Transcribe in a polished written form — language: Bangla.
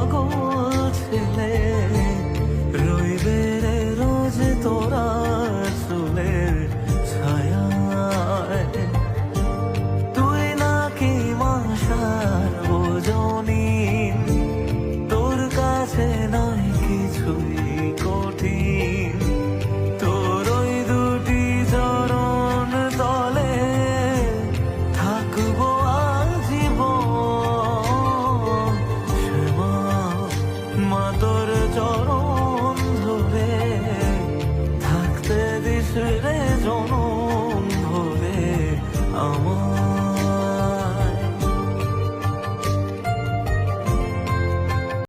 পাগল ছেলে রইবে রে রোজ তোরা চুলের ছায়ায়। তুই নাকি মাসার বোঝনি, তোর কাছে নয় কিছুই কঠিন। তোর ওই দুটি চরণ তলে থাকবো আজীবন। শ্যামা মা তোর চরণ ধরে থাকতে দিস রে জনম ধরে আমার।